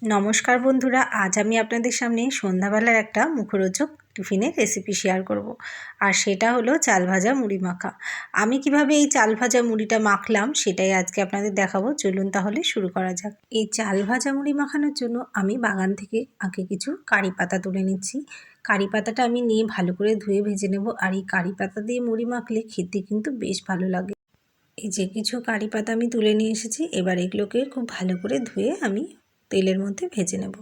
নমস্কার বন্ধুরা, আজ আমি আপনাদের সামনে সন্ধ্যাবেলার একটা মুখরোচক টিফিনের রেসিপি শেয়ার করব। আর সেটা হলো চাল ভাজা মুড়ি মাখা। আমি কিভাবে এই চাল ভাজা মুড়িটা মাখলাম সেটাই আজকে আপনাদের দেখাবো। চলুন তাহলে শুরু করা যাক। এই চাল ভাজা মুড়ি মাখানোর জন্য আমি বাগান থেকে আগে কিছু কারি পাতা তুলে নিচ্ছি। কারি পাতাটা আমি নিয়ে ভালো করে ধুয়ে ভেজে নেব। আর এই কারি পাতা দিয়ে মুড়ি মাখলে খেতে কিন্তু বেশ ভালো লাগে। এই যে কিছু কারি পাতা আমি তুলে নিয়ে এসেছি। এবার এগুলোকে খুব ভালো করে ধুয়ে আমি তেলের মধ্যে ভেজে নেব।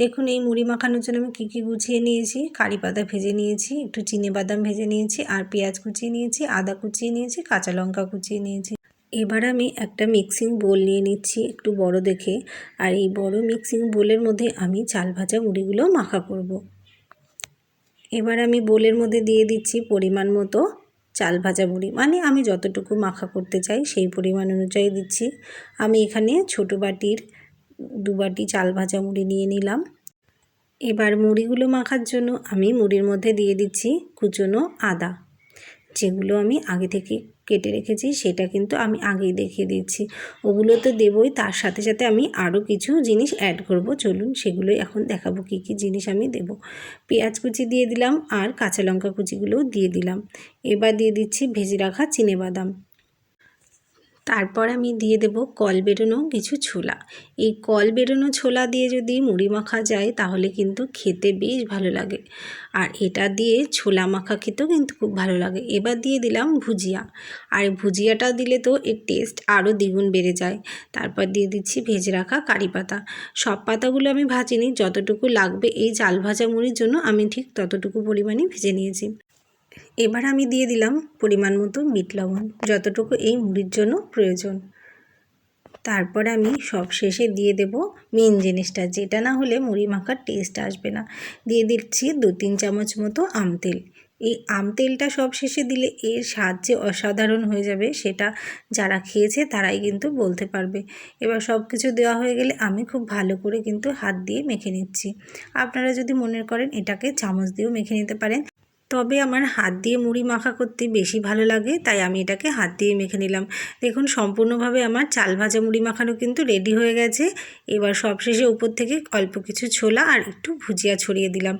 দেখুন এই মুড়ি মাখানোর জন্য আমি কী গুছিয়ে নিয়েছি। কারি পাতা ভেজে নিয়েছি, একটু চিনেবাদাম ভেজে নিয়েছি, আর পেঁয়াজ কুচিয়ে নিয়েছি, আদা কুচিয়ে নিয়েছি, কাঁচা লঙ্কা কুচিয়ে নিয়েছি। এবার আমি একটা মিক্সিং বোল নিয়ে নিচ্ছি একটু বড় দেখে। আর এই বড় মিক্সিং বোলের মধ্যে আমি চাল ভাজা মুড়িগুলো মাখা করব। এবার আমি বোলের মধ্যে দিয়ে দিচ্ছি পরিমাণ মতো চাল ভাজা মুড়ি, মানে আমি যতটুকু মাখা করতে চাই সেই পরিমাণ অনুযায়ী দিচ্ছি। আমি এখানে ছোটো বাটির 2 বাটি চাল ভাজা মুড়ি নিয়ে নিলাম। এবার মুড়িগুলো মাখার জন্য আমি মুড়ির মধ্যে দিয়ে দিচ্ছি কুচনো আদা, যেগুলো আমি আগে থেকে কেটে রেখেছি সেটা কিন্তু আমি আগেই দেখিয়ে দিচ্ছি। ওগুলো তো দেবই, তার সাথে সাথে আমি আরও কিছু জিনিস অ্যাড করব। চলুন সেগুলোই এখন দেখাবো কী কী জিনিস আমি দেব। পেঁয়াজ কুচি দিয়ে দিলাম আর কাঁচা লঙ্কা কুচিগুলোও দিয়ে দিলাম। এবার দিয়ে দিচ্ছি ভেজে রাখা চিনেবাদাম। তারপর আমি দিয়ে দেব কল বেরোনো কিছু ছোলা। এই কল বেরোনো ছোলা দিয়ে যদি মুড়ি মাখা যায় তাহলে কিন্তু খেতে বেশ ভালো লাগে। আর এটা দিয়ে ছোলা মাখা খেতেও কিন্তু খুব ভালো লাগে। এবার দিয়ে দিলাম ভুজিয়া। আর ভুজিয়াটা দিলে তো এর টেস্ট আরও দ্বিগুণ বেড়ে যায়। তারপর দিয়ে দিচ্ছি ভেজে রাখা কারি পাতা। সব পাতাগুলো আমি ভাজিনি, যতটুকু লাগবে এই চাল ভাজা মুড়ির জন্য আমি ঠিক ততটুকু পরিমাণে ভেজে নিয়েছি। এবার আমি দিয়ে দিলাম পরিমাণ মতো বিট লবণ, যতটুকু এই মুড়ির জন্য প্রয়োজন। তারপর আমি সব শেষে দিয়ে দেব মেন জিনিসটা, যেটা না হলে মুড়ি মাখার টেস্ট আসবে না। দিয়ে দিচ্ছি 2-3 চামচ মতো আম তেল। এই আম তেলটা সব শেষে দিলে এর স্বাদ যে অসাধারণ হয়ে যাবে সেটা যারা খেয়েছে তারাই কিন্তু বলতে পারবে। এবার সব কিছু দেওয়া হয়ে গেলে আমি খুব ভালো করে কিন্তু হাত দিয়ে মেখে নিচ্ছি। আপনারা যদি মনে করেন এটাকে চামচ দিয়েও মেখে নিতে পারেন, তবে আমার হাত দিয়ে মুড়ি মাখা করতে বেশি ভালো লাগে, তাই আমি এটাকে হাত দিয়ে মেখে নিলাম। দেখুন সম্পূর্ণভাবে আমার চাল ভাজা মুড়ি মাখানো কিন্তু রেডি হয়ে গেছে। এবার সবশেষে উপর থেকে অল্প কিছু ছোলা আর একটু ভুজিয়া ছড়িয়ে দিলাম।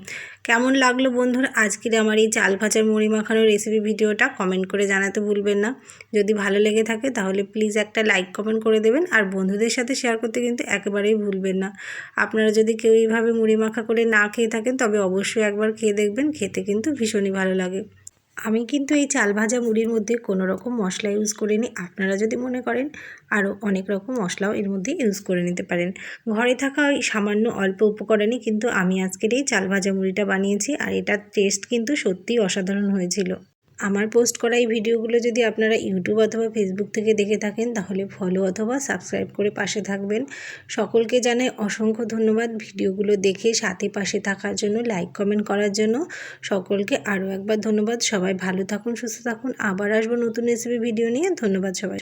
কেমন লাগলো বন্ধুরা আজকের আমার এই চাল ভাজা মুড়ি মাখানোর রেসিপি ভিডিওটা? কমেন্ট করে জানাতে ভুলবেন না। যদি ভালো লেগে থাকে তাহলে প্লিজ একটা লাইক কমেন্ট করে দেবেন। আর বন্ধুদের সাথে শেয়ার করতে কিন্তু একেবারেই ভুলবেন না। আপনারা যদি কেউ এইভাবে মুড়ি মাখা করে না খেয়ে থাকেন তবে অবশ্যই একবার খেয়ে দেখবেন, খেতে কিন্তু ভীষণই ভালো লাগে। আমি কিন্তু এই চাল ভাজা মুড়ির মধ্যে কোনো রকম মশলা ইউজ করিনি। আপনারা যদি মনে করেন আরও অনেক রকম মশলাও এর মধ্যে ইউজ করে নিতে পারেন। ঘরে থাকা ওই সামান্য অল্প উপকরণে কিন্তু আমি আজকের এই চাল ভাজা মুড়িটা বানিয়েছি। আর এটার টেস্ট কিন্তু সত্যিই অসাধারণ হয়েছিল। আমার পোস্ট করা এই ভিডিওগুলো যদি আপনারা ইউটিউব অথবা ফেসবুক থেকে দেখে থাকেন তাহলে ফলো অথবা সাবস্ক্রাইব করে পাশে থাকবেন। সকলকে জানাই অসংখ্য ধন্যবাদ ভিডিওগুলো দেখে সাথে পাশে থাকার জন্য, লাইক কমেন্ট করার জন্য। সকলকে আরও একবার ধন্যবাদ। সবাই ভালো থাকুন, সুস্থ থাকুন। আবার আসবো নতুন রেসিপি ভিডিও নিয়ে। ধন্যবাদ সবাই।